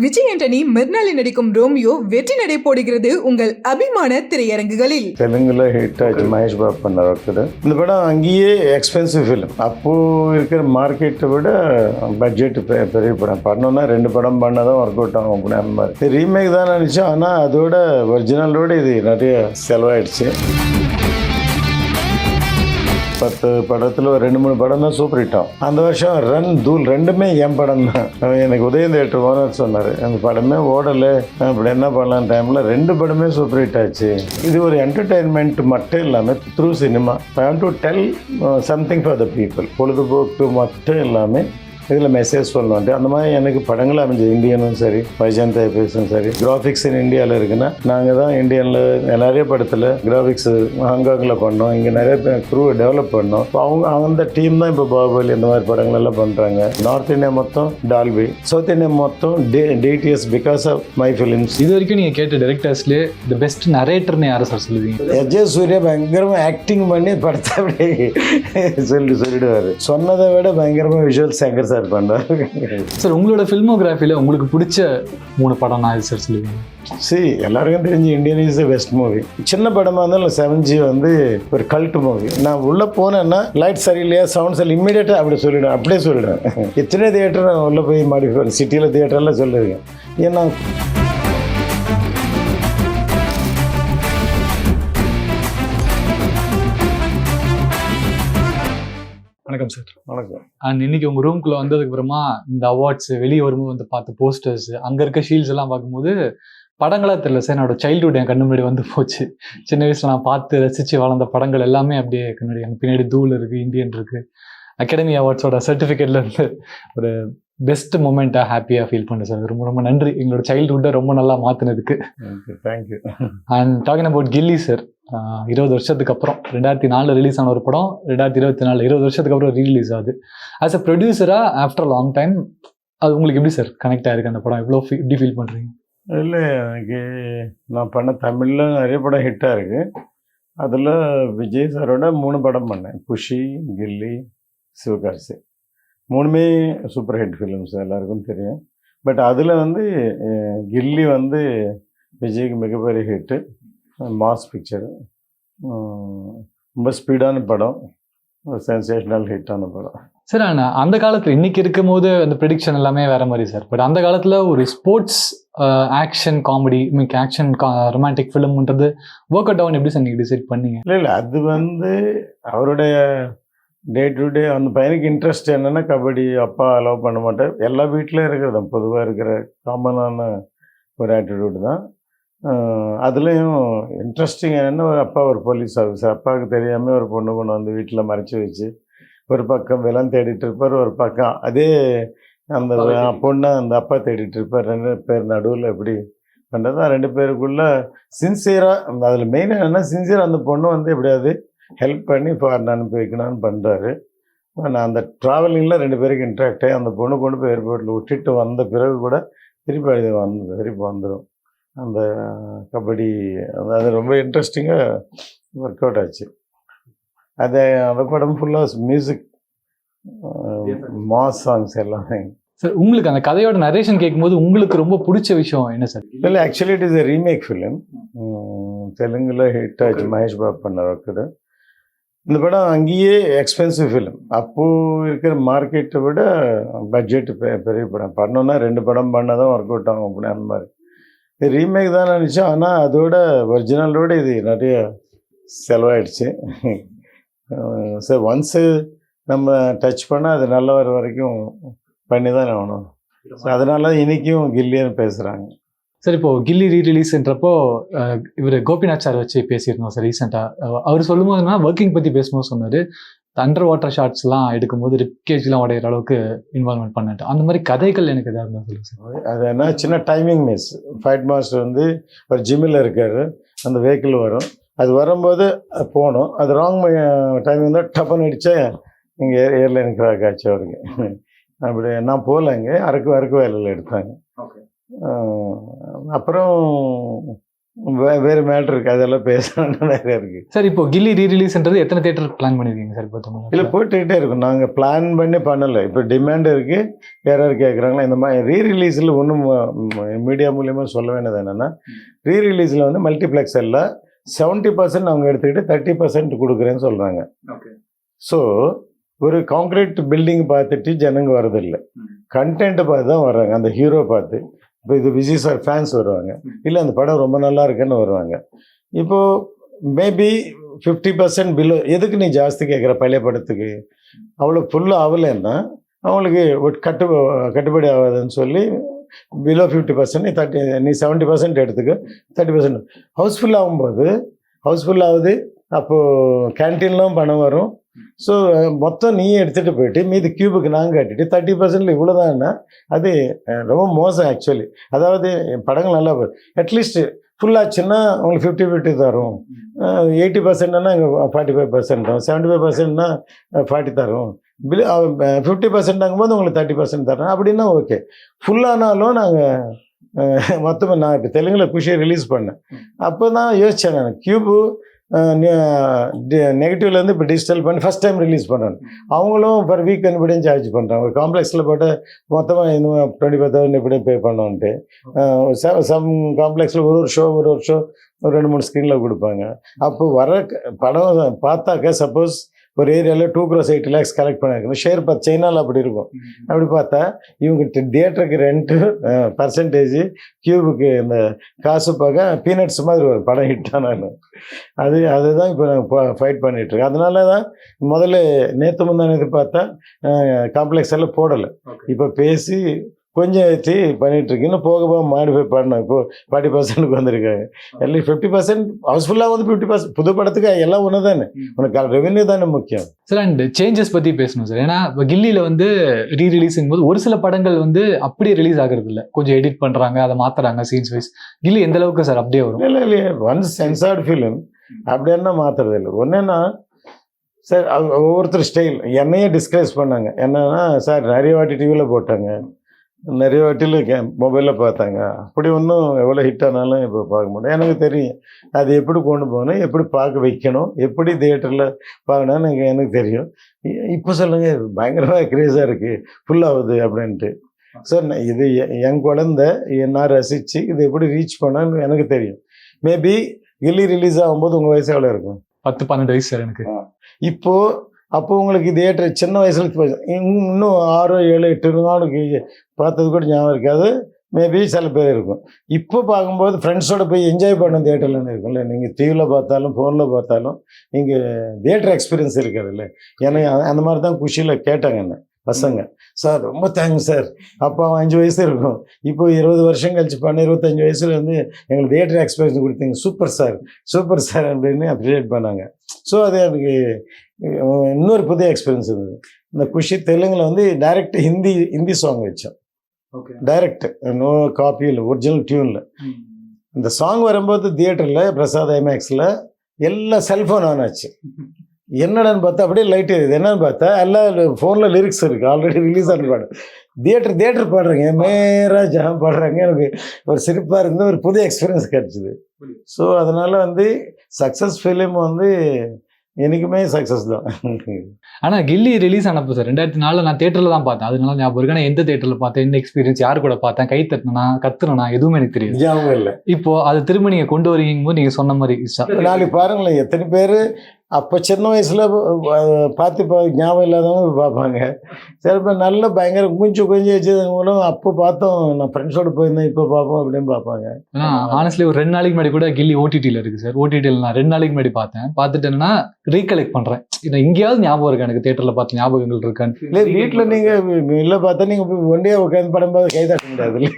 விஜய் ஆண்டனி மிர்னாலி நடிக்கும் ரோமியோ வெற்றி நடை போடுகிறது உங்கள் அபிமான திரையரங்குகளில். தெலுங்குல ஹிட் ஆச்சு, மகேஷ் பாபு பண்ண ஒருத்தர். இந்த படம் அங்கேயே எக்ஸ்பென்சிவ் ஃபிலிம். அப்போ இருக்கிற மார்க்கெட்டை விட பட்ஜெட் பெரிய படம் பண்ணோன்னா 2 படம் பண்ணதான் ஒர்க் அவுட் ஆகும் அப்படின்னு அந்த மாதிரி. ரீமேக் தான் நினச்சோம், ஆனால் அதோட ஒரிஜினலோட இது நிறைய செலவாயிடுச்சு. 10 படத்தில் ஒரு 2-3 படம் தான் சூப்பர் ஹிட் ஆகும். அந்த வருஷம் ரன் தூள் ரெண்டுமே என் படம் தான். எனக்கு உதயம் தேட்டர் ஓனர் சொன்னார், அந்த படமே ஓடலை, அப்படி என்ன பண்ணலாம் டைமில் 2 படமே சூப்பர் ஹிட் ஆச்சு. இது ஒரு என்டர்டெயின்மெண்ட் மட்டும் இல்லாமல் through cinema I want to tell something for the people. பொழுதுபோக்கு மட்டும் இல்லாமல் இதில் மெசேஜ் சொல்லணுன்ட்டு அந்த மாதிரி எனக்கு படங்கள் அமைஞ்சு. இந்தியனும் சரி, வைஜெயந்த் ஐபிஎஸும் சரி. கிராஃபிக்ஸ் இந்தியாவில் இருக்குன்னா நாங்கள் தான் இந்தியனில் நிறைய படத்தில் கிராஃபிக்ஸ் ஹாங்காங்கில் பண்ணோம். இங்கே நிறைய க்ரூ டெவலப் பண்ணோம். இப்போ அந்த டீம் தான் இப்போ பாகுபலி இந்த மாதிரி படங்கள் எல்லாம் பண்ணுறாங்க. நார்த் இந்தியா மொத்தம் டால்பி, சவுத் இந்தியா மொத்தம் DTS because of my films. இது வரைக்கும் நீங்கள் கேட்ட டைரக்டர்ஸ்லேயே தி பெஸ்ட் நரேட்டர்னு யாரை சார் சொல்லுவீங்க? எஜே சூர்யா பயங்கரமாக ஆக்டிங் பண்ணி படத்தை அப்படியே சொல்லிடுவார். சொன்னதை விட பயங்கரமாக விஷுவல் சங்கர் சார் பண்ணார். சார் உங்களோட ஃபில்மோகிராஃபியில் உங்களுக்கு பிடிச்ச 3 படம் நான் சார் சொல்லுவீங்க? எல்லாருக்கும் தெரிஞ்சு இந்தியன் இஸ் பெஸ்ட் மூவி. சின்ன படமாக இருந்தாலும் 7G வந்து ஒரு கல்ட் மூவி. நான் உள்ளே போனேன்னா லைட் சரியில்லையா, சவுண்ட் சரி, இம்மீடியட்டாக அப்படி சொல்லிவிடுவேன், அப்படியே சொல்லிவிடுவேன். எத்தனை தியேட்டர் உள்ளே போய் மாடிஃபை சிட்டியில் தியேட்டர்லாம் சொல்லியிருக்கேன். ஏன்னா வணக்கம் சார். வணக்கம். அண்ட் இன்னைக்கு உங்கள் ரூம்குள்ளே வந்ததுக்கு அப்புறமா இந்த அவார்ட்ஸ் வெளியே வரும்போது வந்து பார்த்த போஸ்டர்ஸ், அங்கே இருக்க ஷீல்ட்ஸ் எல்லாம் பார்க்கும்போது படங்களாக தெரியல சார், என்னோட சைல்டுஹுட் என் கண்ணு முன்னாடி வந்து போச்சு. சின்ன வயசில் நான் பார்த்து ரசித்து வளர்ந்த படங்கள் எல்லாமே அப்படியே கண்ணாடி. எனக்கு பின்னாடி தூள் இருக்குது, இந்தியன் இருக்குது, அகாடமி அவார்ட்ஸோட சர்டிஃபிகேட்லேருந்து ஒரு பெஸ்ட் மூமெண்ட்டாக ஹாப்பியாக ஃபீல் பண்ணேன் சார். ரொம்ப ரொம்ப நன்றி எங்களோட சைல்டுஹுட்டை ரொம்ப நல்லா மாற்றினதுக்கு. Thank you. And talking about Ghilli sir, 20 வருஷத்துக்கு அப்புறம் 2004 ரிலீஸ் ஆன ஒரு படம் 2024 20 வருஷத்துக்கு அப்புறம் ரீரிலீஸ் ஆகுது. ஆஸ் அ ப்ரொடியூசராக ஆஃப்டர் லாங் டைம் அது உங்களுக்கு எப்படி சார் கனெக்ட் ஆகிருக்கு அந்த படம்? எப்படி ஃபீல் பண்ணுறீங்க? இல்லை, எனக்கு நான் பண்ண தமிழில் நிறைய படம் ஹிட்டாக இருக்குது. அதில் விஜய் சாரோட 3 படம் பண்ணேன். குஷி, கில்லி, சிவகாசி. 3மே சூப்பர் ஹிட் ஃபிலிம்ஸ், எல்லாருக்கும் தெரியும். பட் அதில் வந்து கில்லி வந்து விஜய்க்கு மிகப்பெரிய ஹிட்டு, மாஸ் பிக்சரு, ரொம்ப ஸ்பீடான படம், சென்சேஷனல் ஹிட்டான படம். சார் ஆனால் அந்த காலத்தில் இன்றைக்கி இருக்கும் போது அந்த ப்ரெடிக்ஷன் எல்லாமே வேறு மாதிரி சார். பட் அந்த காலத்தில் ஒரு sports action comedy action romantic ஃபிலிம்ன்றது ஒர்க் அவுட் ஆகும் எப்படி சார் நீங்கள் டிசைட் பண்ணீங்க? இல்லை, அது வந்து அவருடைய டே டு டே அந்த பையனுக்கு இன்ட்ரெஸ்ட் என்னென்னா கபடி. அப்பா அலோவ் பண்ண மாட்டேன். எல்லா வீட்டிலையும் இருக்கிறது தான், பொதுவாக இருக்கிற காமனான ஒரு ஆட்டிடியூட் தான். அதுலேயும் இன்ட்ரெஸ்டிங் என்னென்னா, அப்பா ஒரு போலீஸ் ஆஃபீஸர். அப்பாவுக்கு தெரியாமல் ஒரு பொண்ணு வந்து வீட்டில் மறைச்சி வச்சு ஒரு பக்கம் விலன் தேடிட்டு இருப்பார், ஒரு பக்கம் அதே அந்த பொண்ணை அந்த அப்பா தேடிட்டு இருப்பார். 2 பேர் நடுவில் எப்படி பண்ணுறது, 2 பேருக்குள்ளே சின்சியராக. அதில் மெயின் என்னென்னா சின்சியராக அந்த பொண்ணு வந்து எப்படியாவது ஹெல்ப் பண்ணி ஃபாரின் அனுப்பி வைக்கணும்னு பண்ணுறாரு. நான் அந்த ட்ராவலிங்கில் 2 பேருக்கு இன்ட்ராக்ட் ஆகி அந்த பொண்ணு கொண்டு போய் ஏர்போர்ட்டில் விட்டுட்டு வந்த பிறகு கூட திருப்பி வந்துடும் அந்த கபடி. அது ரொம்ப இன்ட்ரெஸ்டிங்காக ஒர்க் அவுட் ஆச்சு. அந்த படம் ஃபுல்லாக மியூசிக், மாஸ் சாங்ஸ் எல்லாமே. சார் உங்களுக்கு அந்த கதையோட நரேஷன் கேட்கும்போது உங்களுக்கு ரொம்ப பிடிச்ச விஷயம் என்ன சார்? இல்லை, actually it is a remake film. தெலுங்குல ஹிட் ஆச்சு, மகேஷ் பாபு பண்ண ஒருத்தர். இந்த படம் அங்கேயே எக்ஸ்பென்சிவ் ஃபிலிம். அப்போது இருக்கிற மார்க்கெட்டை விட பட்ஜெட் பெரிய படம் பண்ணோன்னா 2 படம் பண்ணதான் ஒர்க் அவுட் ஆகும் அப்படின்னு அந்த மாதிரி. ரீமேக் தான் நினச்சோம், ஆனால் அதோட ஒரிஜினலோட இது நிறைய செலவாயிடுச்சு. சார் ஒன்ஸு நம்ம டச் பண்ணால் அது நல்ல வர வரைக்கும் பண்ணி தான் ஆகணும். ஸோ அதனால இன்றைக்கும் கில்லின்னு பேசுகிறாங்க. சார் இப்போது கில்லி ரீரிலீஸ்ன்றப்போ இவர் கோபிநாத் சார் வச்சு பேசியிருந்தோம் சார் ரீசெண்டாக. அவர் சொல்லும்போதுனா ஒர்க்கிங் பற்றி பேசும்போது சொன்னார், அண்டர் வாட்டர் ஷாட்ஸ்லாம் எடுக்கும்போது ரிப்கேஜ்லாம் உடையிற அளவுக்கு இன்வால்வ்மெண்ட் பண்ணிட்டு அந்த மாதிரி கதைகள் எனக்கு எதாவது இருந்தால் சொல்லுங்கள் சார். அது என்ன சின்ன டைமிங் மிஸ். ஃபைட் மாஸ்டர் வந்து ஒரு ஜிம்மில் இருக்கார், அந்த வெஹிக்கிள் வரும், அது வரும்போது போகணும், அது ராங் டைமிங் தான் டப்புன்னு அடித்தா இங்கே ஏர்லைன் கிராக் ஆச்சு அவருக்கு. அப்படி நான் போகல, இங்கே அరకు வேலையில் எடுத்தாங்க. அப்புறம் வேறு மேட்ரு இருக்குது, அதெல்லாம் பேசணும்னு நிறைய இருக்குது. சார் இப்போ கில்லி ரீரிலீஸ்ன்றது எத்தனை தேட்டர் பிளான் பண்ணிருக்கீங்க சார் இப்போ தமிழ்நாட்டுல? இல்லை போட்டுக்கிட்டே இருக்கும். நாங்கள் பிளான் பண்ணலை. இப்போ டிமாண்ட் இருக்குது, யாராவது கேட்குறாங்களா இந்த மாதிரி ரீரிலீஸில் ஒன்றும் மீடியா மூலியமாக சொல்ல வேண்டியது என்னென்னா, ரீரிலீஸில் வந்து மல்டிப்ளெக்ஸ் எல்லாம் 70% அவங்க எடுத்துக்கிட்டு 30% கொடுக்குறேன்னு சொல்கிறாங்க. ஸோ ஒரு கான்க்ரீட் பில்டிங் பார்த்துட்டு ஜனங்க வரதில்லை, கண்டென்ட்டை பார்த்து தான் வர்றாங்க. அந்த ஹீரோ பார்த்து, இப்போ இது விஜய் சார் ஃபேன்ஸ் வருவாங்க, இல்லை அந்த படம் ரொம்ப நல்லா இருக்குன்னு வருவாங்க. இப்போது மேபி 50% பிலோ. எதுக்கு நீ ஜாஸ்தி கேட்குற பழைய படத்துக்கு? அவ்வளோ ஃபுல்லாக ஆகலைன்னா அவங்களுக்கு கட்டுப்படி ஆகாதுன்னு சொல்லி பிலோ 50% நீ 70% எடுத்துக்க, 30% ஹவுஸ்ஃபுல் ஆகும்போது ஹவுஸ்ஃபுல் ஆகுது. அப்போது கேன்டீன்லாம் பணம் வரும். ஸோ மொத்தம் நீயே எடுத்துகிட்டு போயிட்டு மீதி கியூபுக்கு நாங்கள் கட்டிட்டு 30% இவ்வளோதான்னா அது ரொம்ப மோசம் ஆக்சுவலி. அதாவது படங்கள் நல்லா போகுது, அட்லீஸ்ட் ஃபுல்லாச்சுன்னா உங்களுக்கு 50-50 தரும். 80%னா இங்கே 45% தரும், 75%னா 40 தரும். 50% ஆகும்போது உங்களுக்கு 30% தரோம் அப்படின்னா ஓகே. ஃபுல்லானாலும் நாங்கள் மொத்தமாக நான் இப்போ தெலுங்கில் குஷியை ரிலீஸ் பண்ணேன். அப்போ தான் யோசித்தேன் நான், கியூபு நெகட்டிவ்லேருந்து இப்போ டிஜிட்டல் பண்ணி ஃபஸ்ட் டைம் ரிலீஸ் பண்ணுறேன். அவங்களும் பர் வீக் இப்படியும் சார்ஜ் பண்ணுறாங்க. ஒரு காம்ப்ளெக்ஸில் போட்டு மொத்தமாக இன்னும் 25,000 இப்படியும் பே பண்ணோன்ட்டு. சம் காம்ப்ளெக்ஸில் ஒரு ஷோ ஒரு 2-3 ஸ்க்ரீனில் கொடுப்பாங்க. அப்போ வர படம் பார்த்தாக்க சப்போஸ் ஒரு ஏரியாவில் 2 crores 8 lakhs கலெக்ட் பண்ணியிருக்கணும். ஷேர் சைனாவில் அப்படி இருக்கும். அப்படி பார்த்தா இவங்க தியேட்டருக்கு ரெண்ட்டு பர்சன்டேஜ், கியூபுக்கு இந்த காசு பார்க்க பீனட்ஸ் மாதிரி ஒரு படம் ஹிட் ஆனாலும் அதுதான் இப்போ நாங்கள் ஃபைட் பண்ணிகிட்ருக்கோம். அதனால தான் முதல்ல நேற்று முந்தானது பார்த்தா காம்ப்ளெக்ஸ் எல்லாம் போடலை. இப்போ பேசி கொஞ்சம் வச்சு பண்ணிகிட்ருக்கு. இன்னும் போக போக மாடிஃபை பண்ணணும். இப்போது 40%க்கு வந்திருக்காங்க. எல்லாம் 50% ஹவுஸ்ஃபுல்லாக வந்து 50% புது படத்துக்கு எல்லாம் ஒன்று தானே, உனக்கு ரெவென்யூ தானே முக்கியம். சார் அண்ட் சேஞ்சஸ் பற்றி பேசணும் சார். ஏன்னா இப்போ கில்லியில் வந்து ரீரிலீஸிங் போது ஒரு சில படங்கள் வந்து அப்படியே ரிலீஸ் ஆகிறது இல்லை, கொஞ்சம் எடிட் பண்ணுறாங்க, அதை மாற்றுறாங்க சீன்ஸ் வைஸ். கில்லி எந்த அளவுக்கு சார் அப்படியே வரும்? இல்லை ஒன்ஸ் சென்சார்டு ஃபிலிம் அப்படின்னா மாற்றுறது இல்லை. ஒன்றுன்னா சார் ஒவ்வொருத்தர் ஸ்டைல். என்னையே டிஸ்கஸ் பண்ணாங்க. என்னன்னா சார் நிறைய வாட்டி டிவியில் போட்டாங்க, நிறைய வாட்டியில் மொபைலில் பார்த்தாங்க, அப்படி ஒன்றும் எவ்வளோ ஹிட் ஆனாலும் இப்போ பார்க்க முடியும். எனக்கு தெரியும் அது எப்படி கொண்டு போகணும், எப்படி பார்க்க வைக்கணும், எப்படி தியேட்டரில் பார்க்கணும்னு எனக்கு தெரியும். இப்போ சொல்லுங்கள், பயங்கரமாக க்ரேஸாக இருக்குது, ஃபுல்லாகுது அப்படின்ட்டு. சார் இது என் குழந்தை நான் ரசித்து இது எப்படி ரீச் பண்ணான்னு எனக்கு தெரியும். மேபி கில்லி ரிலீஸ் ஆகும்போது உங்கள் வயசு எவ்வளோ இருக்கும்? 10-12 வயசு சார் எனக்கு. அப்போ உங்களுக்கு தியேட்டர் சின்ன வயசில் இன்னும் 6, 7, 8 நாளுக்கு பார்த்தது கூட ஞாபகம் இருக்காது. மேபி சில பேர் இருக்கும். இப்போ பார்க்கும்போது ஃப்ரெண்ட்ஸோடு போய் என்ஜாய் பண்ண தியேட்டர்லன்னு இருக்கும்ல. நீங்கள் டிவியில் பார்த்தாலும் ஃபோனில் பார்த்தாலும் இங்கே தியேட்டர் எக்ஸ்பீரியன்ஸ் இருக்காது இல்லை. ஏன்னா அந்த மாதிரி தான் குஷியில் கேட்டாங்க என்ன பசங்க. சார் ரொம்ப தேங்க்ஸ் சார். அப்போ 5 வயசு இருக்கும், இப்போ 20 வருஷம் கழிச்சு பண்ண 25 வயசுல வந்து எங்களுக்கு தியேட்டர் எக்ஸ்பீரியன்ஸ் கொடுத்தீங்க, சூப்பர் சார் அப்படின்னு அப்ரிஷியேட் பண்ணாங்க. ஸோ அது எனக்கு இன்னொரு புதிய எக்ஸ்பீரியன்ஸ் இருந்தது. இந்த குஷி தெலுங்கில் வந்து டைரக்ட் ஹிந்தி சாங் வச்சோம். டைரக்ட், நோ காப்பியில், ஒரிஜினல் டியூனில். இந்த சாங் வரும்போது தியேட்டரில் பிரசாத் ஐமேக்ஸில் எல்லாம் செல்ஃபோன் ஆன் ஆச்சு. என்னடான்னு பார்த்தா அப்படியே லைட் எரியுது. என்னன்னு பார்த்தா எல்லாம் ஃபோனில் லிரிக்ஸ் இருக்குது, ஆல்ரெடி ரிலீஸ் ஆன பாடு. தியேட்டர் பாடுறாங்க, மேரா ஜஹான் பாடுறாங்க. எனக்கு ஒரு சிரிப்பாக இருந்து ஒரு புதிய எக்ஸ்பீரியன்ஸ் கிடச்சிது. ஸோ அதனால் வந்து சக்ஸஸ் ஃபிலிம் வந்து எனக்குமே சக்ஸஸ் தான். ஆனால் கில்லி ரிலீஸ் ஆனப்போ சார் 2004 நான் தேட்டரில் தான் பார்த்தேன். அதனால ஞாபகம் இருக்கு. ஆனால் எந்த தேட்டரில் பார்த்தேன், என்ன எக்ஸ்பீரியன்ஸ், யார் கூட பார்த்தேன், கை தட்டினா கத்துனா எதுவுமே எனக்கு தெரியாது. ஞாபகம் இல்லை. இப்போ அது திரும்ப நீங்கள் கொண்டு வரீங்க போது நீங்கள் சொன்ன மாதிரி நாளைக்கு பாருங்களேன், எத்தனை பேர் அப்போ சின்ன வயசில் பார்த்து ஞாபகம் இல்லாதவங்க பார்ப்பாங்க. சில பேர் நல்ல பயங்கர கொஞ்சம் வச்சது மூலம் அப்போ பார்த்தோம், நான் ஃப்ரெண்ட்ஸோடு போயிருந்தேன், இப்போ பார்ப்போம் அப்படின்னு பார்ப்பாங்க. ஆனஸ்ட்லி ஒரு 2 நாளைக்கு முன்னாடி கூட கில்லி ஓடிடியில் இருக்குது சார். ஓடிடியில் நான் 2 நாளைக்கு முன்னாடி பார்த்தேன். பார்த்துட்டு என்னன்னா ரீகலெக்ட் பண்ணுறேன், எங்கேயாவது ஞாபகம் இருக்கு எனக்கு, தேட்டரில் பார்த்து ஞாபகங்கள் இருக்கான்னு. இல்லை வீட்டில் நீங்கள் இல்லை பார்த்தா நீங்கள் ஒண்டியே உட்காந்து படம் பார்த்து கை தட்ட முடியாது இல்லை.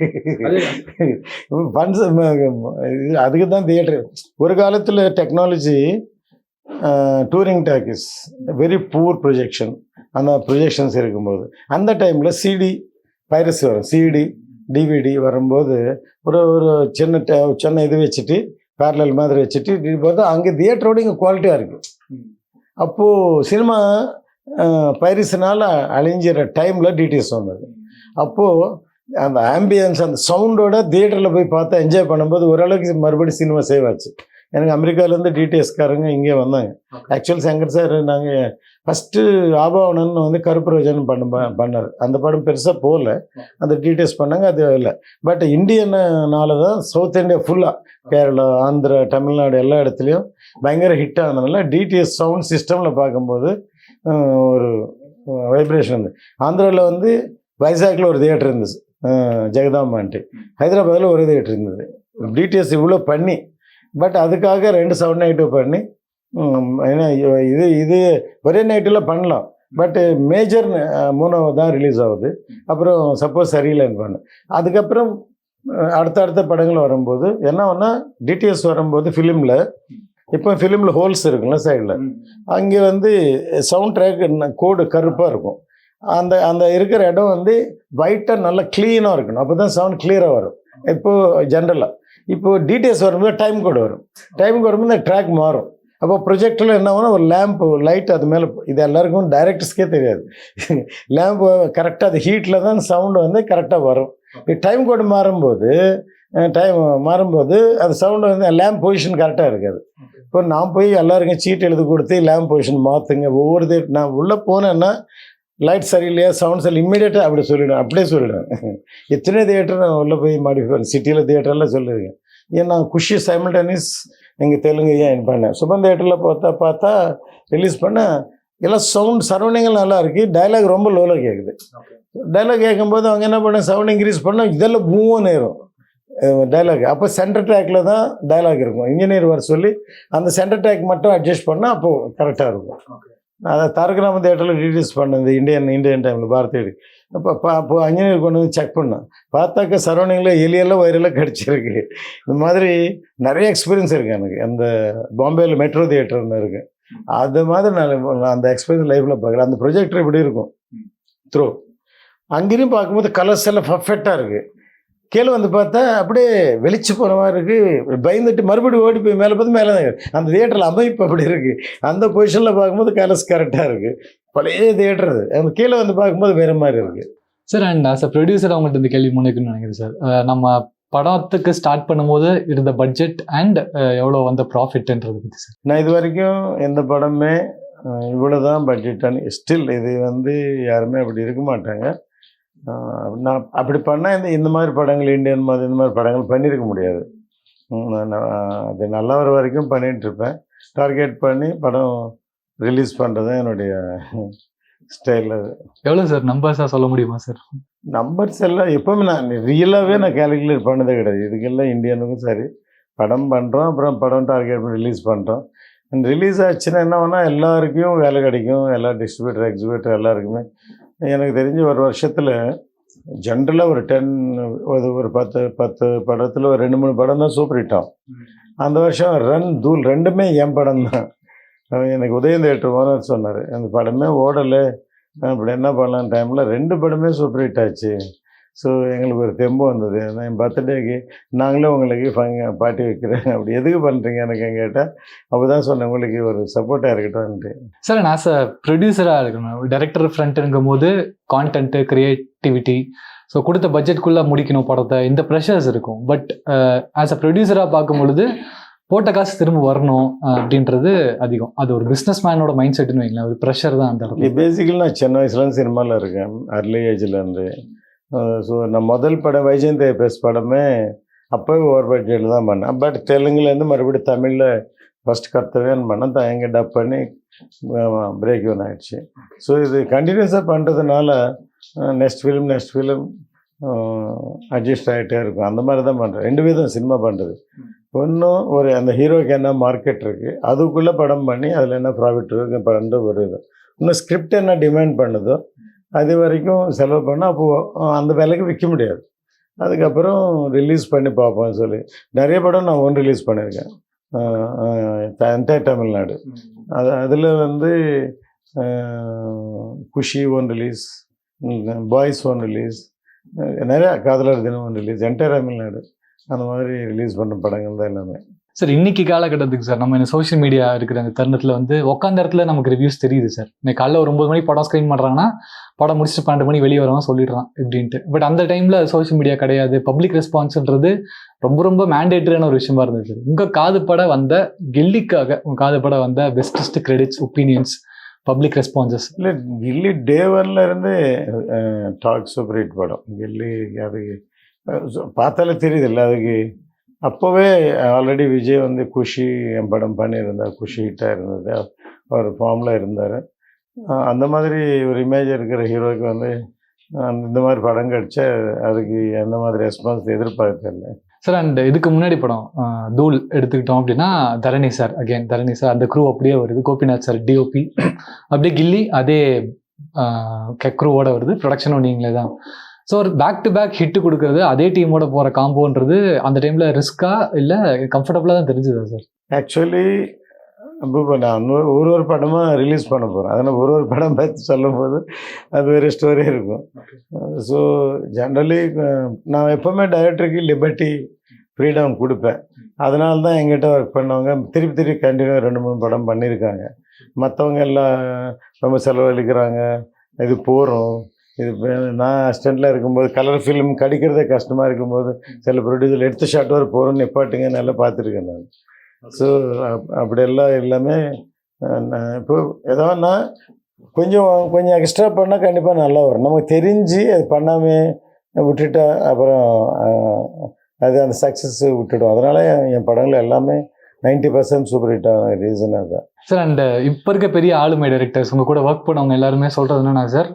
ஃபண்ட்ஸ் அதுக்கு தான் தியேட்டர். ஒரு காலத்தில் டெக்னாலஜி டூரிங் டாக்கிஸ் வெரி பூர் ப்ரொஜெக்ஷன். அந்த ப்ரொஜெக்ஷன்ஸ் இருக்கும்போது அந்த டைமில் சிடி பைரசி வரும், சிடி டிவிடி வரும்போது ஒரு சின்ன இது வச்சுட்டு பேரலல் மாதிரி வச்சுட்டு பார்த்தா அங்கே தியேட்டரோடு இங்கே குவாலிட்டியாக இருக்குது. அப்போது சினிமா பைரசினால் அழிஞ்சிற டைமில் டிடிஎஸ் வந்தது. அப்போது அந்த ஆம்பியன்ஸ் அந்த சவுண்டோட தியேட்டரில் போய் பார்த்தா என்ஜாய் பண்ணும்போது ஓரளவுக்கு மறுபடியும் சினிமா சேவ் ஆச்சு. எனக்கு அமெரிக்காவிலேருந்து டிடிஎஸ்காரங்க இங்கே வந்தாங்க. ஆக்சுவல் சங்கர் சார் நாங்கள் ஃபஸ்ட்டு ஆபாவனன் வந்து கருப்புரோஜன் பண்ணார். அந்த படம் பெருசாக போகல, அந்த டிடிஎஸ் பண்ணாங்க, அது இல்லை. பட் இந்தியனால தான் சவுத் இந்தியா ஃபுல்லாக கேரளா, ஆந்திரா, தமிழ்நாடு எல்லா இடத்துலையும் பயங்கர ஹிட் ஆனதுனால டிடிஎஸ் சவுண்ட் சிஸ்டமில் பார்க்கும்போது ஒரு வைப்ரேஷன் இருந்தது. ஆந்திராவில் வந்து வைசாக்கில் ஒரு தியேட்டர் இருந்துச்சு, ஜெகதாம்பான்ட்டு. ஹைதராபாத்தில் ஒரு தியேட்டர் இருந்தது. டிடிஎஸ் இவ்வளோ பண்ணி, பட் அதுக்காக 2 7 நைட்டு பண்ணி, ஏன்னா இது ஒரே நைட்டில் பண்ணலாம், பட் மேஜர் 3 தான் ரிலீஸ் ஆகுது. அப்புறம் சப்போஸ் சரியில்லைன்னு பண்ணேன். அதுக்கப்புறம் அடுத்த படங்கள் வரும்போது என்ன ஒன்றா டிடிஎஸ் வரும்போது ஃபிலிமில் இப்போ ஃபிலிமில் ஹோல்ஸ் இருக்குல்ல சைடில், அங்கே வந்து சவுண்ட் ட்ராக் கோடு கருப்பாக இருக்கும். அந்த இருக்கிற இடம் வந்து ஒயிட்டாக நல்லா க்ளீனாக இருக்கணும், அப்போ தான் சவுண்ட் கிளியராக வரும். இப்போது ஜென்ரலாக இப்போது டிடிஎஸ் வரும்போது டைம் கோடு வரும். டைம் கோடு வரும்போது இந்த ட்ராக் மாறும். அப்போ ப்ரொஜெக்டில் என்ன ஆகும்னா ஒரு லேம்ப் லைட் அது மேலே, இது எல்லாருக்கும் டைரக்டர்ஸ்க்கே தெரியாது. லேம்பு கரெக்டாக அது ஹீட்டில் தான் சவுண்டு வந்து கரெக்டாக வரும். டைம் கோடு மாறும்போது அது சவுண்டு வந்து லேம்ப் பொசிஷன் கரெக்டாக இருக்காது. இப்போ நான் போய் எல்லாருக்கும் சீட் எழுதி கொடுத்து லேம்ப் பொசிஷன் மாற்றுங்க, ஒவ்வொரு நான் உள்ளே போனேன்னா லைட் சரியில்லையா, சவுண்ட் சரி, இம்மிடியேட்டாக அப்படியே சொல்லிவிடுவேன். எத்தனை தியேட்டர் நான் உள்ளே போய் மாடிஃபை பண்ணேன், சிட்டியில் தியேட்டரில் சொல்லியிருக்கேன். ஏன் நான் குஷி சைமல்டேனியஸ் எங்கள் தெலுங்கு ஏன் பண்ணேன். சுபம் தியேட்டரில் பார்த்தா ரிலீஸ் பண்ணேன். எல்லாம் சவுண்ட் சரௌண்டிங்கள் நல்லா இருக்குது, டைலாக் ரொம்ப லோவில் கேட்குது. டைலாக் கேட்கும்போது அவங்க என்ன பண்ண சவுண்ட் இன்க்ரீஸ் பண்ணால் இதெல்லாம் மூவ் நேரம் டைலாக். அப்போ சென்டர் ட்ராக்கில் தான் டைலாக் இருக்கும். இன்ஜினியர் வர சொல்லி அந்த சென்டர் ட்ராக் மட்டும் அட்ஜஸ்ட் பண்ணால் அப்போது கரெக்டாக இருக்கும். அதை தாரகராம தியேட்டரில் ரிலீஸ் பண்ணது இந்தியன் டைமில் பாரதியடி. அப்போ இன்ஜினியர் கொண்டு வந்து செக் பண்ணேன். பார்த்தாக்க சரௌண்டிங்கில் எலியெல்லாம் வயிறெல்லாம் கடிச்சிருக்கு. இந்த மாதிரி நிறைய எக்ஸ்பீரியன்ஸ் இருக்குது எனக்கு. அந்த பாம்பேயில் மெட்ரோ தியேட்டர்னு இருக்குது, அது மாதிரி நான் அந்த எக்ஸ்பீரியன்ஸ் லைஃப்பில் பார்க்குறேன். அந்த ப்ரொஜெக்டர் இப்படி இருக்கும் த்ரோ, அங்கேயும் பார்க்கும்போது கலர்ஸ் எல்லாம் பர்ஃபெக்டாக இருக்குது. கீழே வந்து பார்த்தா அப்படியே வெளிச்சு போகிற மாதிரி இருக்குது. பயந்துட்டு மறுபடியும் ஓடி போய் மேலே பார்த்து மேலே அந்த தியேட்டரில் அமைப்பு அப்படி இருக்குது. அந்த பொசிஷனில் பார்க்கும்போது கலர்ஸ் கரெக்டாக இருக்குது. பழைய தியேட்டர் அது. அந்த கீழே வந்து பார்க்கும்போது வேறு மாதிரி இருக்குது. Sir, and as a producer அவங்கள்ட்ட இந்த கேள்வி முன்னைக்குன்னு நினைக்கிறேன் சார். நம்ம படத்துக்கு ஸ்டார்ட் பண்ணும்போது இருந்த பட்ஜெட் அண்ட் எவ்வளோ வந்த ப்ராஃபிட்ன்றது பற்றி சார். நான் இது வரைக்கும் எந்த படமே இவ்வளோ தான் பட்ஜெட்டான்னு ஸ்டில் இது வந்து யாருமே அப்படி இருக்க மாட்டாங்க. நான் அப்படி பண்ணால் இந்த மாதிரி படங்கள் இந்தியன் மாதிரி இந்த மாதிரி படங்கள் பண்ணியிருக்க முடியாது. அது நல்லா வர வரைக்கும் பண்ணிகிட்ருப்பேன். டார்கெட் பண்ணி படம் ரிலீஸ் பண்ணுறது தான் என்னுடைய ஸ்டைலில். எவ்வளோ சார் நம்பர்ஸாக சொல்ல முடியுமா சார்? நம்பர்ஸ் எல்லாம் எப்போவுமே நான் ரியலாகவே நான் கேல்குலேட் பண்ணதே கிடையாது. இதுக்கெல்லாம் இந்தியனுக்கும் சரி படம் பண்ணுறோம், அப்புறம் படம் டார்கெட் பண்ணி ரிலீஸ் பண்ணுறோம். ரிலீஸ் ஆச்சுன்னா என்ன பண்ணால் எல்லாருக்கும் வேலை கிடைக்கும், எல்லா டிஸ்ட்ரிபியூட்டர் எக்ஸிபியூட்டர் எல்லாருக்குமே. எனக்கு தெரிஞ்சு ஒரு வருஷத்தில் ஜென்ரலாக ஒரு 10 படத்தில் ஒரு 2-3 படம் தான் சூப்பர் ஹிட் ஆகும். அந்த வருஷம் ரன் தூள் 2மே என் படம் தான். எனக்கு உதயம் தியேட்டர் ஓனர் சொன்னார், அந்த படமே ஓடலை, அப்படி என்ன பண்ணலான்னு டைமில் 2 படமே சூப்பர் ஹிட் ஆச்சு. ஸோ எங்களுக்கு ஒரு தெம்பு வந்தது. என் பர்த்டேக்கு நாங்களே உங்களுக்கு பார்ட்டி வைக்கிறேன், அப்படி எதுக்கு பண்ணுறீங்க எனக்கு கேட்டால் அப்போ தான் சொன்னேன், உங்களுக்கு ஒரு சப்போர்ட்டாக இருக்கட்டும்ன்ட்டு. சார், நான் ஆஸ் அ ப்ரொடியூசராக இருக்கணும், டைரக்டர் ஃப்ரண்ட்டுங்கும் போது கான்டென்ட்டு, க்ரியேட்டிவிட்டி, ஸோ கொடுத்த பட்ஜெட்குள்ளே முடிக்கணும் படத்தை, இந்த ப்ரெஷர்ஸ் இருக்கும். பட் ஆஸ் அ ப்ரொடியூசராக பார்க்கும் பொழுது போட்ட காசு திரும்ப வரணும் அப்படின்றது அதிகம். அது ஒரு பிஸ்னஸ் மேனோட மைண்ட் செட்டுன்னு வைங்களேன், ஒரு ப்ரெஷர் தான் அந்த இடத்துல. பேசிக்கலி நான் சின்ன வயசுலேருந்து சினிமாவில் இருக்கேன், அர்லி ஏஜ்லேருந்து. ஸோ நான் முதல் படம் வைஜெயந்தி ஐபிஎஸ் படமே அப்போவே ஓவர் பட்ஜெட்டில் தான் பண்ணேன். பட் தெலுங்குலேருந்து மறுபடியும் தமிழில் ஃபஸ்ட் கர்த்தவேன்னு பண்ணேன், தான் எங்கே டப் பண்ணி பிரேக் ஒன் ஆகிடுச்சு. ஸோ இது கண்டினியூஸாக பண்ணுறதுனால நெக்ஸ்ட் ஃபிலிம் அட்ஜஸ்ட் ஆகிட்டே இருக்கும். அந்த மாதிரி தான் பண்ணுறேன். 2 விதம் சினிமா பண்ணுறது. ஒன்றும் ஒரு அந்த ஹீரோக்கு என்ன மார்க்கெட் இருக்குது அதுக்குள்ளே படம் பண்ணி அதில் என்ன ப்ராஃபிட் இருக்குது பண்ணுற ஒரு இது. இன்னும் ஸ்கிரிப்ட் என்ன டிமாண்ட் பண்ணுதோ அது வரைக்கும் செலவு பண்ணால் அப்போது அந்த விலைக்கு விற்க முடியாது. அதுக்கப்புறம் ரிலீஸ் பண்ணி பார்ப்போம்னு சொல்லி நிறைய படம் நான் ரிலீஸ் பண்ணியிருக்கேன். என்டையர் தமிழ்நாடு அதில் வந்து குஷி ரிலீஸ், பாய்ஸ் ரிலீஸ், நிறையா காதலர் தினம் ரிலீஸ், என்டையர் தமிழ்நாடு அந்த மாதிரி ரிலீஸ் பண்ண படங்கள் தான் எல்லாமே. சார் இன்னைக்கு காலகட்டத்துக்கு சார் நம்ம இந்த சோஷியல் மீடியா இருக்கிற அந்த தருணத்தில் வந்து உட்காந்த இடத்துல நமக்கு ரிவ்யூஸ் தெரியுது சார். இன்னைக்கு காலைல ஒரு 9 மணிக்கு படம் ஸ்க்ரீன் பண்ணுறாங்கன்னா படம் முடிச்சுட்டு 12 மணி வெளியே வரவங்க சொல்லிடுறான் இப்படின்ட்டு. பட் அந்த டைமில் சோஷியல் மீடியா கிடையாது, பப்ளிக் ரெஸ்பான்ஸ்ன்றது ரொம்ப ரொம்ப மேண்டேட்டரியான ஒரு விஷயமா இருந்துச்சு. உங்கள் காதுபட வந்த கில்லிக்காக உங்கள் காதுபட வந்த bestest credits, opinions, public responses. இல்லை, கில்லி டே ஒன்ல இருந்து டாக் சூப்பர் ஹிட் படம் கில்லி. அது பார்த்தாலே தெரியுது இல்லை, அதுக்கு அப்போவே ஆல்ரெடி விஜய் வந்து குஷி என் படம் பண்ணியிருந்தார், குஷி ஹிட்டாக இருந்தது, அவர் ஃபார்மில் இருந்தார். அந்த மாதிரி ஒரு இமேஜ் இருக்கிற ஹீரோவுக்கு வந்து இந்த மாதிரி படம் கிடச்சா அதுக்கு எந்த மாதிரி ரெஸ்பான்ஸ் எதிர்பார்க்கல சார். அண்ட் இதுக்கு முன்னாடி படம் தூள் எடுத்துக்கிட்டோம் அப்படின்னா தரணி சார், அகைன் தரணி சார், அந்த க்ரூ அப்படியே வருது. கோபிநாத் சார் டிஓபி, அப்படியே கில்லி அதே க்ரூவோட வருது, ப்ரொடக்ஷனும் நீங்களே தான். ஸோ ஒரு பேக் டு பேக் ஹிட்டு கொடுக்குறது, அதே டீமோட போகிற காம்போன்றது அந்த டைமில் ரிஸ்க்கா இல்லை கம்ஃபர்டபுளாக தான் தெரிஞ்சுதா சார்? ஆக்சுவலி இப்போ நான் ஒரு படமாக ரிலீஸ் பண்ண போகிறேன், அதனால் ஒரு படம் பார்த்து சொல்லும் போது அது வேறு ஸ்டோரி இருக்கும். ஸோ ஜென்ரலி நான் எப்போவுமே டைரக்டருக்கு லிபர்ட்டி, ஃப்ரீடம் கொடுப்பேன். அதனால தான் எங்கிட்ட ஒர்க் பண்ணவங்க திருப்பி கண்டினியூ 2-3 படம் பண்ணியிருக்காங்க. மற்றவங்க எல்லாம் ரொம்ப செலவழிக்கிறாங்க, இது போகிறோம், இது நான் அசிஸ்டண்ட்டில் இருக்கும்போது கலர் ஃபிலிம் கிடைக்கிறதே கஷ்டமாக இருக்கும்போது சில ப்ரொடியூசர் எடுத்த ஷாட் வர போகிறோன்னு நிப்பாட்டுங்க நல்லா பார்த்துருக்கேன் நான். ஸோ அப்படியெல்லாம் எல்லாமே இப்போ ஏதாவது நான் கொஞ்சம் எக்ஸ்ட்ரா பண்ணால் கண்டிப்பாக நல்லா வரும். நமக்கு தெரிஞ்சு அது பண்ணாமல் விட்டுட்டா அப்புறம் அது அந்த சக்ஸஸ் விட்டுடும். அதனால் என் படங்கள் எல்லாமே 90% சூப்பர் ஹிட்டாக ரீசன் அதுதான் சார். அண்ட் இப்போ இருக்க பெரிய ஆளுமை டைரக்டர்ஸ் உங்கள் கூட ஒர்க் பண்ணவங்க எல்லாருமே சொல்கிறது என்னன்னா சார்,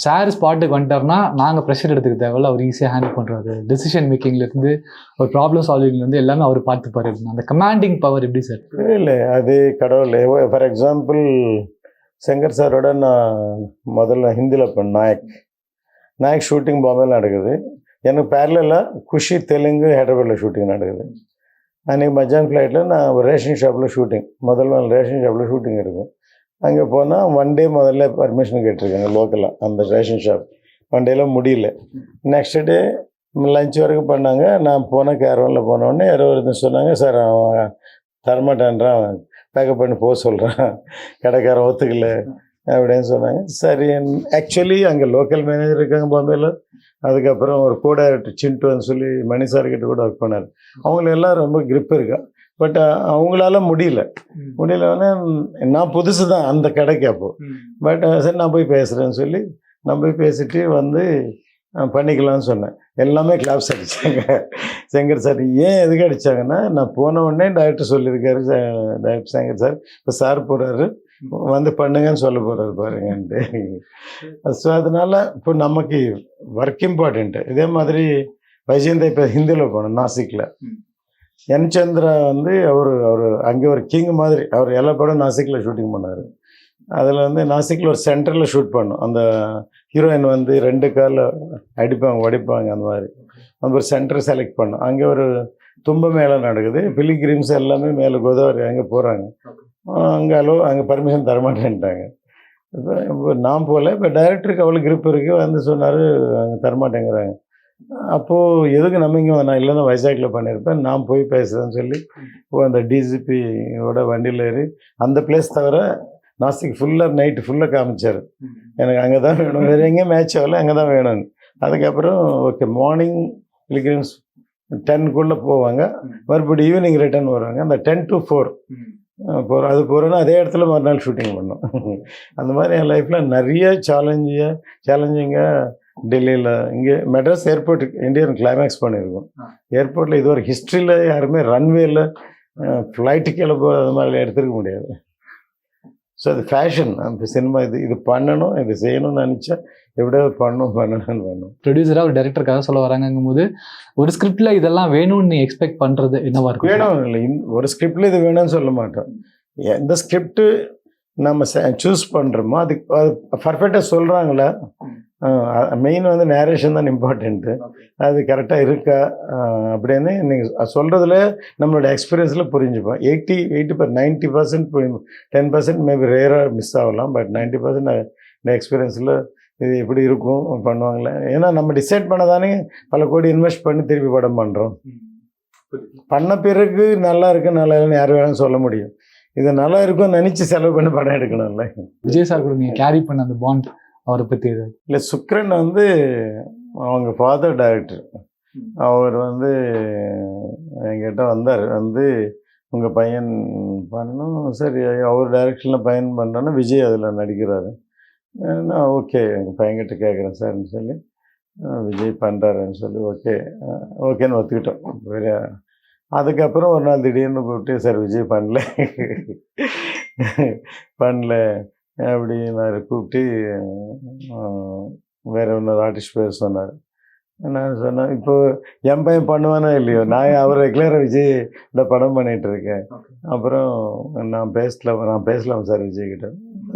சார் ஸ்பாட்டுக்கு வந்துட்டார்னா நாங்கள் ப்ரெஷர் எடுத்துக்க தேவையில்ல, அவர் ஈஸியாக ஹேண்டில் பண்ணுறாரு, டெசிஷன் மேக்கிங்லேருந்து ஒரு ப்ராப்ளம் சால்விங்லேருந்து எல்லாமே அவர் பார்த்துப்பாரு. அந்த கமாண்டிங் பவர் எப்படி சார்? இல்லை, அது கடவுள். ஃபார் எக்ஸாம்பிள் சங்கர் சாரோட நான் முதல்ல ஹிந்தியில் பண்ணேன். நாயக் ஷூட்டிங் பாம்பேயில் நடக்குது, எனக்கு பேரலாக குஷி தெலுங்கு ஹைதராபாத்தில் ஷூட்டிங் நடக்குது. அன்றைக்கி மத்தியானம் ஃப்ளைட்டில் நான் ஒரு ரேஷன் ஷாப்பில் ஷூட்டிங், முதல் நாள் ரேஷன் ஷாப்பில் ஷூட்டிங் இருக்குது. அங்கே போனால் 1 டே முதல்ல பர்மிஷன் கேட்டிருக்காங்க லோக்கலாக, அந்த ரேஷன் ஷாப் 1 டேல முடியல. நெக்ஸ்ட் டே லஞ்ச் வரைக்கும் பண்ணாங்க. நான் போனேன், கேரவனில் போனோடனே யாரோ சொன்னாங்க, சார் அவன் தரமாட்டான்றான், பேக்கப் பண்ணி போக சொல்கிறான், கடைக்காரன் ஒத்துக்கல அப்படின்னு சொன்னாங்க. சரி, ஆக்சுவலி அங்கே லோக்கல் மேனேஜர் இருக்காங்க பாம்பேயில், அதுக்கப்புறம் ஒரு கோ டைரக்டர் சின்ட்டுன்னு சொல்லி மணி சார்கிட்ட கூட ஒர்க் பண்ணார். அவங்களெல்லாம் ரொம்ப கிரிப் இருக்கா. பட் அவங்களால முடியலன்னா நான் புதுசு தான் அந்த கடைக்கு அப்போது. பட் சரி நான் போய் பேசுகிறேன்னு சொல்லி நான் போய் பேசிட்டு வந்து பண்ணிக்கலாம்னு சொன்னேன். எல்லாமே கிளாப்ஸ் அடித்தாங்க. சங்கர் சார் ஏன் எதுக்கு அடித்தாங்கன்னா, நான் போன உடனே டைரக்டர் சொல்லியிருக்காரு, டைரக்டர் சங்கர் சார் இப்போ சார் போகிறாரு வந்து பண்ணுங்கன்னு சொல்ல போகிறாரு பாருங்கன்ட்டு. ஸோ அதனால் இப்போ நமக்கு ஒர்க் இம்பார்ட்டண்ட்டு. இதே மாதிரி வைஜெயந்தா இப்போ ஹிந்தியில் போனோம் நாசிக்கில். என் சந்திரா வந்து அவர் அங்கே ஒரு கிங் மாதிரி, அவர் எல்லா படம் நாசிக்கில் ஷூட்டிங் பண்ணார். அதில் வந்து நாசிக்கில் ஒரு சென்டரில் ஷூட் பண்ணோம். அந்த ஹீரோயின் வந்து 2 காலில் அடிப்பாங்க உடைப்பாங்க, அந்த மாதிரி அந்த ஒரு சென்டரை செலக்ட் பண்ணோம். அங்கே ஒரு தும்ப மேலே நடக்குது, பிலிகிரிம்ஸ் எல்லாமே மேலே கோதாவரி அங்கே போகிறாங்க. அங்கே பர்மிஷன் தரமாட்டேன்ட்டாங்க. இப்போ நான் போகல. இப்போ டைரக்டருக்கு அவ்வளோ கிரிப் இருக்குது, வந்து சொன்னார் அங்கே தரமாட்டேங்கிறாங்க. அப்போது எதுக்கு நம்ம இங்கே நான் இல்லைன்னா வைசாக்கில் பண்ணியிருப்பேன், நான் போய் பேசுகிறேன்னு சொல்லி அந்த டிஜிபியோட வண்டியில் ஏறி அந்த பிளேஸ் தவிர நாசிக் ஃபுல்லாக நைட்டு ஃபுல்லாக காமிச்சார். எனக்கு அங்கே தான் வேணும், வேறு எங்கேயும் மேட்ச் ஆகலை, அங்கே தான் வேணும்னு. அதுக்கப்புறம் ஓகே, மார்னிங் பிலிகிரிம்ஸ் 10க்குள்ளே போவாங்க, மறுபடியும் ஈவினிங் ரிட்டர்ன் வருவாங்க. அந்த 10 to 4 அது போகிறோன்னா அதே இடத்துல மறுநாள் ஷூட்டிங் பண்ணோம். அந்த மாதிரி என் லைஃப்பில் நிறைய சேலஞ்சிங்காக டெல்லியில் இங்கே மெட்ராஸ் ஏர்போர்ட் இந்தியன் கிளைமேக்ஸ் பண்ணியிருக்கோம். ஏர்போர்ட்டில் இது ஒரு ஹிஸ்ட்ரியில் யாருமே ரன்வேயில் ஃப்ளைட்டு கீழே போகிற அது மாதிரி எடுத்துருக்க முடியாது. ஸோ அது ஃபேஷன், அந்த சினிமா இது பண்ணணும், இது செய்யணும்னு நினச்சா எப்படியாவது பண்ணணும். ப்ரொடியூசராக ஒரு டைரக்டர் கதை சொல்ல வராங்கும் போது ஒரு ஸ்கிரிப்டில் இதெல்லாம் வேணும்னு நீ எக்ஸ்பெக்ட் பண்ணுறது என்னவா இருக்கும்? வேணும் இல்லை, ஒரு ஸ்கிரிப்டில் இது வேணும்னு சொல்ல மாட்டோம். எந்த ஸ்கிரிப்டு நம்ம சூஸ் பண்ணுறோமோ அது பர்ஃபெக்டாக சொல்கிறாங்களா. மெயின் வந்து நேரேஷன் தான் இம்பார்ட்டண்ட்டு. அது கரெக்டாக இருக்கா அப்படின்னு நீங்கள் சொல்கிறதுல நம்மளோட எக்ஸ்பீரியன்ஸில் புரிஞ்சுப்போம். 90% 10% மேபி ரேராக மிஸ் ஆகலாம். பட் 90% எக்ஸ்பீரியன்ஸில் இது எப்படி இருக்கும் பண்ணுவாங்களே. ஏன்னா நம்ம டிசைட் பண்ண தானே பல கோடி இன்வெஸ்ட் பண்ணி திருப்பி படம் பண்ணுறோம். பண்ண பிறகு நல்லா இருக்கு நல்லா இல்லைன்னு யார் வேணாலும் சொல்ல முடியும். இது நல்லா இருக்கும்னு நினச்சி செலவு பண்ணி படம் எடுக்கணும்ல. விஜய் சார் கூட நீங்கள் கேரி பண்ண அந்த பாண்ட் அவரை பற்றி ஏதாவது? இல்லை, சுக்ரன் வந்து அவங்க ஃபாதர் டைரக்டர். அவர் வந்து என்கிட்ட வந்தார், வந்து உங்கள் பையன் பண்ணணும், சரி அவர் டைரக்ஷனில் பையன் பண்ணுறோன்னா விஜய் அதில் நடிக்கிறாரு. நான் ஓகே எங்கள் பையன்கிட்ட கேட்குறேன் சார்ன்னு சொல்லி விஜய் பண்ணுறாருன்னு சொல்லி ஓகேன்னு ஒத்துக்கிட்டோம். வேறு அதுக்கப்புறம் ஒரு நாள் திடீர்னு கூப்பிட்டு சார் விஜய் பண்ணல அப்படி நான் கூப்பிட்டு வேற இன்னொரு ஆர்டிஸ்ட் பேர் சொன்னார். நான் சொன்னேன், இப்போ என் பையன் பண்ணுவானோ இல்லையோ, நான் அவர் ரெகுலராக விஜய் இந்த படம் பண்ணிகிட்டு இருக்கேன். அப்புறம் நான் பேசலாம் சார் விஜய்கிட்ட.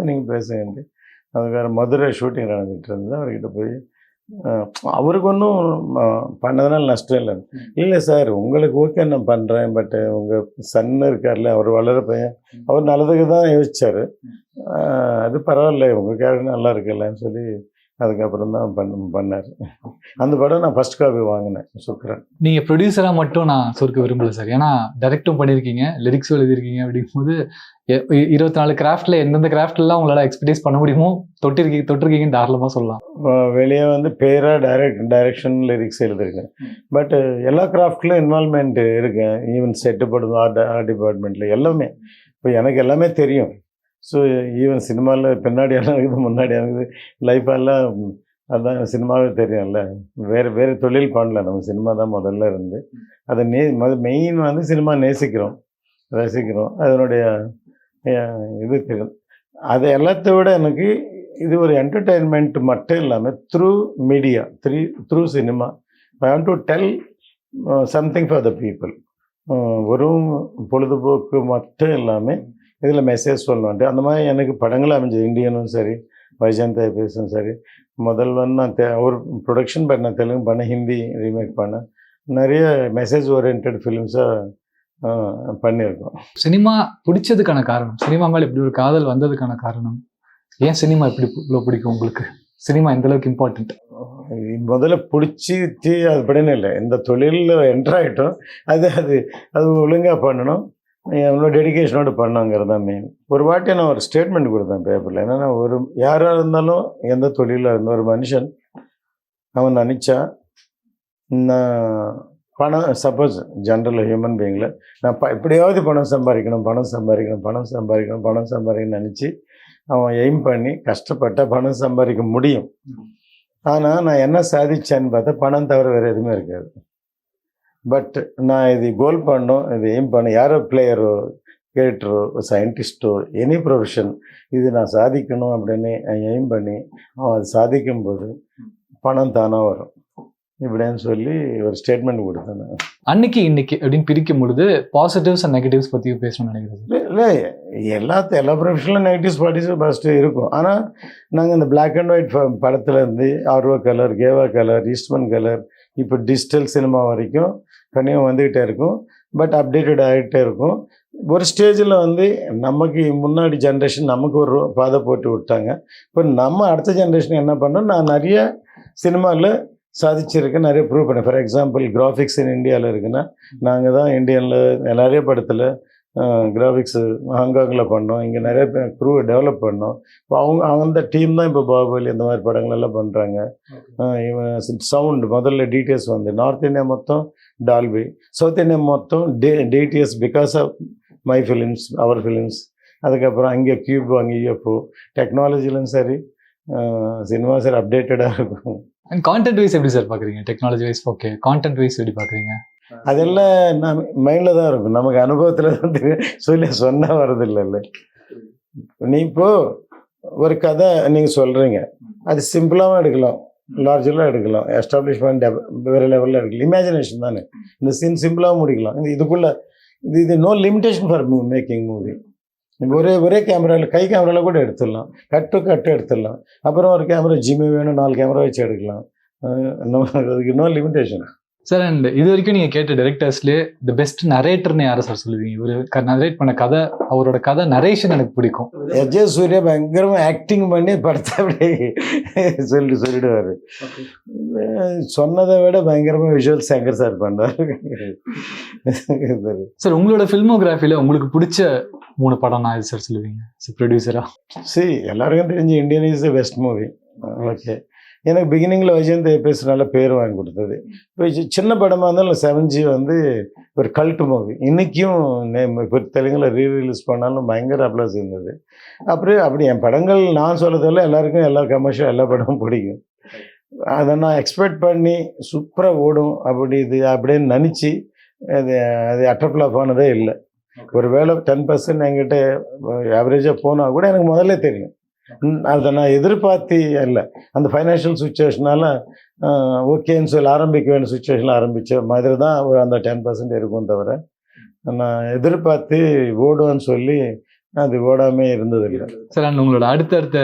நீங்கள் பேசுங்கன்ட்டு அதுக்காக மதுரை ஷூட்டிங் நடந்துகிட்டு இருந்தது. அவர்கிட்ட போய் அவருக்கு ஒன்றும் பண்ணதுனால நஷ்டம் இல்லை. இல்லை சார் உங்களுக்கு ஓகே நான் பண்ணுறேன், பட் உங்கள் சன்னு இருக்கார்ல அவர் வளர பையன், அவர் நல்லதுக்கு தான் யோசிச்சார், அது பரவாயில்ல உங்கள் கேரக்டர் நல்லா இருக்குல்லன்னு சொல்லி அதுக்கப்புறம் தான் பண்ணார். அந்த படம் நான் ஃபர்ஸ்ட் காப்பி வாங்கினேன், சுக்ரன். நீங்கள் ப்ரொடியூசராக மட்டும் நான் சொர்க்க விரும்பல சார், ஏன்னா டைரக்டும் பண்ணியிருக்கீங்க, லிரிக்ஸும் எழுதியிருக்கீங்க. அப்படிங்கும்போது 24 கிராஃப்டில் எந்தெந்த கிராஃப்ட்லாம் உங்களால் எக்ஸ்பெக்டேஸ் பண்ண முடியுமோ தொட்டிருக்கீங்கன்னு தாராளமாக சொல்லலாம். வெளியே வந்து பேராக டைரக்ஷன் லிரிக்ஸ் எழுதியிருக்கேன். பட் எல்லா கிராஃப்ட்லையும் இன்வால்மெண்ட் இருக்கேன். ஈவன் செட்டு படம், ஆர்ட் டிபார்ட்மெண்ட்டில் எல்லாமே. இப்போ எனக்கு எல்லாமே தெரியும். ஸோ ஈவன் சினிமாவில் பின்னாடி எல்லாம் இருக்குது, முன்னாடி இருக்குது, லைஃபெல்லாம் அதுதான் சினிமாவே தெரியும்ல. வேறு தொழில் பண்ணல, நம்ம சினிமா தான் முதல்ல இருந்து. அதை மெயின் வந்து சினிமா ரசிக்கிறோம், அதனுடைய இது தெரியும். அது எல்லாத்த விட எனக்கு இது ஒரு என்டர்டெயின்மெண்ட் மட்டும் இல்லாமல் through media, through cinema I want to tell something for the people. வெறும் பொழுதுபோக்கு மட்டும் இல்லாமல் இதில் மெசேஜ் சொல்லணுன்ட்டு அந்த மாதிரி எனக்கு படங்கள் அமைஞ்சது. இந்தியனும் சரி, வைஜெயந்த் ஐபிஎஸும் சரி. முதல்ல நான் ஒரு ப்ரொடக்ஷன் பண்ணேன், தெலுங்கு பண்ணேன், ஹிந்தி ரீமேக் பண்ணேன். நிறைய மெசேஜ் ஓரியன்ட் ஃபிலிம்ஸாக பண்ணியிருக்கோம். சினிமா பிடிச்சதுக்கான காரணம், சினிமா மேலே இப்படி ஒரு காதல் வந்ததுக்கான காரணம், ஏன் சினிமா இப்படி இவ்வளோ பிடிக்கும் உங்களுக்கு? சினிமா எந்த அளவுக்கு இம்பார்ட்டண்ட்? முதல்ல பிடிச்சிட்டு அது அப்படின்னு இல்லை, இந்த தொழிலில் என்ட்ராயிட்டோம், அது ஒழுங்காக பண்ணணும், எவ்வளோ டெடிக்கேஷனோடு பண்ணாங்கிறது தான் மெயின். ஒரு வாட்டி நான் ஒரு ஸ்டேட்மெண்ட் கொடுத்தேன் பேப்பரில். என்னென்னா, யாராக இருந்தாலும் எந்த தொழிலாக இருந்த ஒரு மனுஷன் அவன் நினச்சா நான் பணம், சப்போஸ் ஜென்ரல் ஹியூமன் பீயிங்கில் நான் எப்படியாவது பணம் சம்பாதிக்கணும்னு நினச்சி அவன் எய்ம் பண்ணி கஷ்டப்பட்டால் பணம் சம்பாதிக்க முடியும். ஆனால் நான் என்ன சாதிச்சேன்னு பார்த்தா பணம் தவிர வேறு எதுவுமே இருக்காது. பட் நான் இது கோல் பண்ணோம், இது எய்ம் பண்ண, யாரோ பிளேயரோ, கிரியேட்டரோ, சயின்டிஸ்ட்டோ, எனி ப்ரொஃபஷன், இது நான் சாதிக்கணும் அப்படின்னு எய்ம் பண்ணி அவன் அது சாதிக்கும்போது பணம் தானாக வரும் இப்படின்னு சொல்லி ஒரு ஸ்டேட்மெண்ட் கொடுத்தேன். அன்னைக்கு இன்னைக்கு அப்படின்னு பிரிக்கும் பொழுது பாசிட்டிவ்ஸ் அண்ட் நெகட்டிவ்ஸ் பற்றி பேசணும்னு நினைக்கிறேன். இல்லை, எல்லா ப்ரொஃபஷனலும் நெகட்டிவ்ஸ் பாசிட்டிவ்ஸ் ஃபஸ்ட்டு இருக்கும். ஆனால் நாங்கள் இந்த பிளாக் அண்ட் ஒயிட் படத்தில் இருந்து ஆர்வோ colour, Geva colour, Eastman colour, இப்போ டிஜிட்டல் சினிமா வரைக்கும் கண்டிப்பாக வந்துக்கிட்டே இருக்கும். பட் அப்டேட்டட் ஆகிட்டே இருக்கும். ஒரு ஸ்டேஜில் வந்து நமக்கு முன்னாடி ஜென்ரேஷன் நமக்கு ஒரு பாதை போட்டு விட்டாங்க. இப்போ நம்ம அடுத்த ஜென்ரேஷன் என்ன பண்ணோம், நான் நிறைய சினிமாவில் சாதிச்சிருக்கேன், நிறைய ப்ரூவ் பண்ணேன். ஃபார் எக்ஸாம்பிள் கிராஃபிக்ஸ் இந்தியாவில் இருக்குன்னா நாங்கள் தான் இந்தியனில் நிறைய படத்தில் கிராஃபிக்ஸு ஹாங்காங்கில் பண்ணோம். இங்கே நிறைய க்ரூ டெவலப் பண்ணோம். இப்போ அந்த டீம் தான் இப்போ பாகுபலி இந்த மாதிரி படங்களெல்லாம் பண்ணுறாங்க. இவன் சவுண்டு முதல்ல டிடிஎஸ் வந்து நார்த் இந்தியா மொத்தம் டால்பி, சவுத் இந்தியா மொத்தம் DTS because of my films, our films. அதுக்கப்புறம் அங்கே கியூப், அங்கே யூஎஃப்ஓ. டெக்னாலஜிலும் சரி, சினிமா சரி அப்டேட்டடாக இருக்கும். அண்ட் கான்டென்ட் வைஸ் எப்படி சார் பார்க்குறீங்க? Technology wise okay, content wise எப்படி பார்க்குறீங்க? அதெல்லாம் நம்ம மைண்டில் தான் இருக்கும், நமக்கு அனுபவத்தில் தான் சொன்னால் வரதில்லை. நீ இப்போது ஒரு கதை நீங்கள் சொல்கிறீங்க, அது சிம்பிளாகவும் எடுக்கலாம், லார்ஜராக எடுக்கலாம், எஸ்டாப்ளிஷ்மெண்ட் வேறு லெவலில் எடுக்கலாம். இமேஜினேஷன் தானே. இந்த சீன் சிம்பிளாகவும் முடிக்கலாம். இதுக்குள்ளே இது no limitation for making movie. ஒரே கேமராவில், கை கேமராவில் கூட எடுத்துடலாம், கட்டு எடுத்துடலாம். அப்புறம் ஒரு கேமரா ஜிம்மி வேணும், 4 கேமரா வச்சு எடுக்கலாம். அதுக்கு நோ லிமிட்டேஷன். சார் அண்ட் இது வரைக்கும் நீங்க கேட்ட டைரக்டர்ஸ்லேயே தி பெஸ்ட் நரேட்டர்னு யாரை சார் சொல்லுவீங்க? இவர் நரேட் பண்ண கதை, அவரோட கதை நரேஷன் எனக்கு பிடிக்கும். எஜே சூர்யா பயங்கரமாக ஆக்டிங் பண்ணி படத்தை அப்படியே சொல்லிடுவார். சொன்னதை விட பயங்கரமாக விஷுவல் சங்கர் சார் பண்ணார். சார் உங்களோட ஃபில்மோகிராஃபில உங்களுக்கு பிடிச்ச 3 படம் நான் இது சார் சொல்லுவீங்க ப்ரொடியூசரா? சரி, எல்லாருக்கும் தெரிஞ்சு Indian is the best movie. Okay, எனக்கு பிகினிங்கில் விஜயந்த் ஏபிஎஸ் நல்ல பேர் வாங்கி கொடுத்தது. இப்போ சின்ன படமாக இருந்தாலும் 7G வந்து ஒரு கல்ட் மூவி. இன்றைக்கும் இப்போ தெலுங்கில் ரீரிலீஸ் பண்ணாலும் பயங்கர அப்ளாஸ் இருந்தது. அப்புறம் அப்படி என் படங்கள் நான் சொல்கிறதில்ல, எல்லாருக்கும் எல்லா கமர்ஷியல் எல்லா படமும் பிடிக்கும். அதை நான் எக்ஸ்பெக்ட் பண்ணி சூப்பராக ஓடும் அப்படின்னு நினச்சி அது அட்டர்ஃப்ளாப் ஆனதே இல்லை. ஒரு வேளை 10% என்கிட்ட ஆவரேஜாக போனால் கூட எனக்கு முதல்ல தெரியும். அதை நான் எதிர்பார்த்து இல்லை, அந்த ஃபைனான்ஷியல் சுச்சுவேஷனால் ஓகேன்னு சொல்லி ஆரம்பிக்க வேண்டிய சுச்சுவேஷனில் ஆரம்பித்த மாதிரி தான் ஒரு அந்த 10% இருக்கும். தவிர நான் எதிர்பார்த்து ஓடுவேன்னு சொல்லி அது ஓடாமே இருந்ததில்லை. சார் அண்ட் உங்களோட அடுத்தடுத்த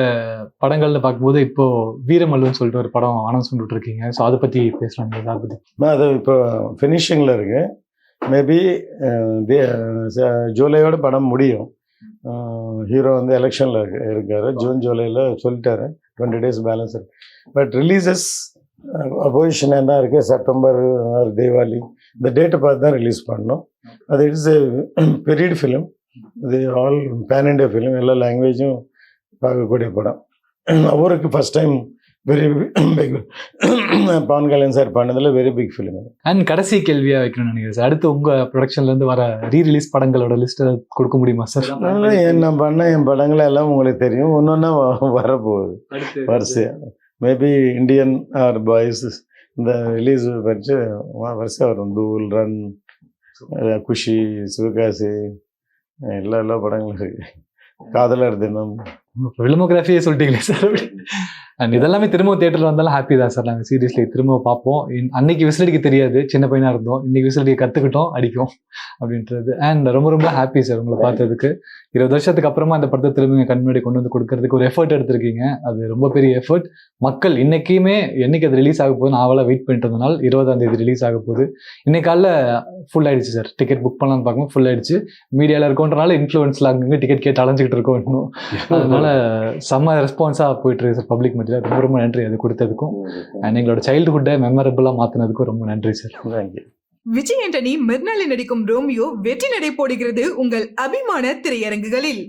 படங்கள்ல பார்க்கும்போது இப்போ வீரமல்லுன்னு சொல்லிட்டு ஒரு படம் அனௌன்ஸ் பண்ணிட்டு இருக்கீங்க. ஸோ அதை பற்றி பேசலாம். அதை பற்றி அது இப்போ ஃபினிஷிங்கில் இருக்குது. மேபி ஜூலையோட படம் முடியும். ஹீரோ வந்து எலெக்ஷனில் இருக்கார். ஜூன் ஜூலையில் சொல்லிட்டாரு 20 days பேலன்ஸ் இருக்கு. பட் ரிலீசஸ் அப்போசிஷன் என்ன இருக்குது, செப்டம்பர் தீபாவளி இந்த டேட்டை பார்த்து தான் ரிலீஸ் பண்ணணும். அது இட்ஸ் எ பெரியட் ஃபிலிம். இது ஆல் பேன் இண்டியா ஃபிலிம், எல்லா லாங்குவேஜும் பார்க்கக்கூடிய படம். அவருக்கு first time very big. Pawan Kalyan sir பண்ணதில் வெரி பிக் ஃபிலிம். அண்ட் கடைசி கேள்வியா வைக்கணும்னு நினைக்கிறேன் சார், அடுத்து உங்க ப்ரொடக்ஷன்ல இருந்து வர ரீரிலீஸ் படங்களோட லிஸ்ட்டை கொடுக்க முடியுமா சார்? நான் பண்ண என் படங்கள் எல்லாம் உங்களுக்கு தெரியும், ஒன்று வரப்போகுது வரிசையாக. மேபி இந்தியன் ஆர் பாய்ஸ் இந்த ரிலீஸ் வச்சு வரிசை வரும். தூள், ரன், குஷி, சிவகாசி, எல்லா படங்களும் இருக்கு. காதலர் தினம், ஃபிலிமோகிராஃபியே சொல்லிட்டீங்களே சார். அண்ட் இதெல்லாமே திரும்ப தியேட்டரில் வந்தாலும் ஹாப்பி தான் சார். நாங்கள் சீரியஸ்லி திரும்ப பார்ப்போம். அன்னைக்கு விசிலடிக்க தெரியாது, சின்ன பையனாக இருந்தோம். இன்னைக்கு விசிலடிக்க கற்றுக்கிட்டோம், அடிக்கும் அப்படின்றது. அண்ட் ரொம்ப ஹாப்பி சார் உங்களை பார்த்ததுக்கு. 20 வருஷத்துக்கு அப்புறமா அந்த படத்தை திரும்ப கண் முன்னாடி கொண்டு வந்து கொடுக்கறதுக்கு ஒரு எஃபர்ட் எடுத்திருக்கீங்க. அது ரொம்ப பெரிய எஃபர்ட். மக்கள் இன்னைக்குமே என்னைக்கு அது ரிலீஸ் ஆக போகுது நான் வெயிட் பண்ணிட்டு இருந்தனால 20ஆம் தேதி ரிலீஸ் ஆக போகுது. இன்னைக்கு காலைல ஃபுல் ஆயிடுச்சு சார். டிக்கெட் புக் பண்ணலான்னு பார்க்கும்போது ஃபுல் ஆயிடுச்சு. மீடியாவில் இருக்கோன்றனால இன்ஃப்ளூயன்ஸில் அங்கங்கே டிக்கெட் கேட்டு அலைஞ்சிக்கிட்டு இருக்கோம் இன்னும். அதனால செம்ம ரெஸ்பான்ஸாக போயிட்டு இருக்கு சார் பப்ளிக் மத்தியில். ரொம்ப நன்றி அது கொடுத்ததுக்கும். அண்ட் எங்களோட சைல்டுஹுட்டை மெமரபிளாக மாற்றினதுக்கும் ரொம்ப நன்றி சார். தேங்க்யூ. விஜய் ஆண்டனி மிர்னாலில் நடிக்கும் ரோமியோ வெற்றி நடை போடுகிறது உங்கள் அபிமான திரையரங்குகளில்.